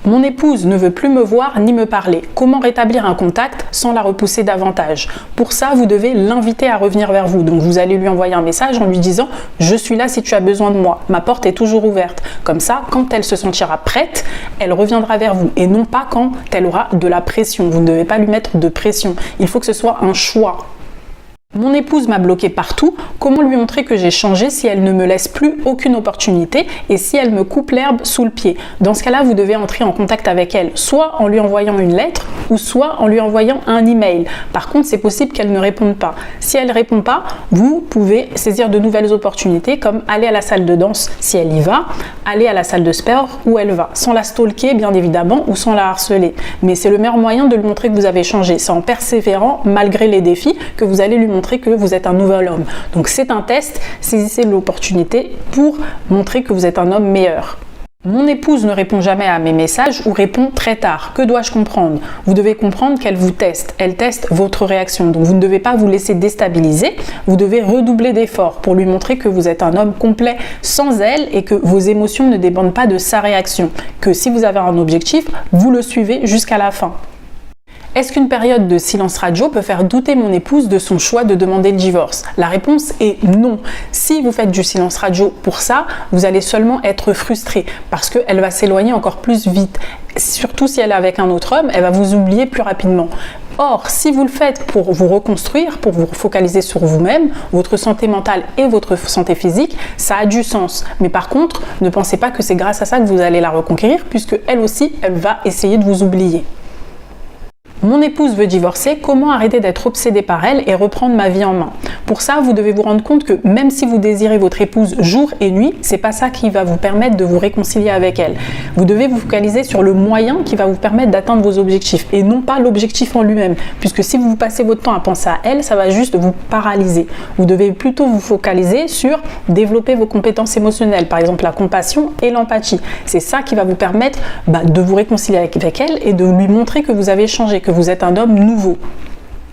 Mon épouse ne veut plus me voir ni me parler. Comment rétablir un contact sans la repousser davantage? Pour ça, vous devez l'inviter à revenir vers vous. Donc vous allez lui envoyer un message en lui disant « Je suis là si tu as besoin de moi. Ma porte est toujours ouverte. » Comme ça, quand elle se sentira prête, elle reviendra vers vous et non pas quand elle aura de la pression. Vous ne devez pas lui mettre de pression. Il faut que ce soit un choix. Mon épouse m'a bloqué partout, comment lui montrer que j'ai changé si elle ne me laisse plus aucune opportunité et si elle me coupe l'herbe sous le pied? Dans ce cas-là, vous devez entrer en contact avec elle, soit en lui envoyant une lettre ou soit en lui envoyant un email. Par contre, c'est possible qu'elle ne réponde pas. Si elle ne répond pas, vous pouvez saisir de nouvelles opportunités comme aller à la salle de danse si elle y va, aller à la salle de sport où elle va, sans la stalker bien évidemment ou sans la harceler. Mais c'est le meilleur moyen de lui montrer que vous avez changé. C'est en persévérant malgré les défis que vous allez lui montrer que vous êtes un nouvel homme. Donc c'est un test, saisissez l'opportunité pour montrer que vous êtes un homme meilleur. Mon épouse ne répond jamais à mes messages ou répond très tard. Que dois-je comprendre? Vous devez comprendre qu'elle vous teste. Elle teste votre réaction. Donc vous ne devez pas vous laisser déstabiliser. Vous devez redoubler d'efforts pour lui montrer que vous êtes un homme complet sans elle et que vos émotions ne dépendent pas de sa réaction. Que si vous avez un objectif, vous le suivez jusqu'à la fin. Est-ce qu'une période de silence radio peut faire douter mon épouse de son choix de demander le divorce? La réponse est non. Si vous faites du silence radio pour ça, vous allez seulement être frustré parce qu'elle va s'éloigner encore plus vite. Surtout si elle est avec un autre homme, elle va vous oublier plus rapidement. Or, si vous le faites pour vous reconstruire, pour vous focaliser sur vous-même, votre santé mentale et votre santé physique, ça a du sens. Mais par contre, ne pensez pas que c'est grâce à ça que vous allez la reconquérir puisque elle aussi, elle va essayer de vous oublier. Mon épouse veut divorcer, comment arrêter d'être obsédé par elle et reprendre ma vie en main? Pour ça, vous devez vous rendre compte que même si vous désirez votre épouse jour et nuit, c'est pas ça qui va vous permettre de vous réconcilier avec elle. Vous devez vous focaliser sur le moyen qui va vous permettre d'atteindre vos objectifs et non pas l'objectif en lui-même. Puisque si vous passez votre temps à penser à elle, ça va juste vous paralyser. Vous devez plutôt vous focaliser sur développer vos compétences émotionnelles, par exemple la compassion et l'empathie. C'est ça qui va vous permettre de vous réconcilier avec elle et de lui montrer que vous avez changé, que vous êtes un homme nouveau.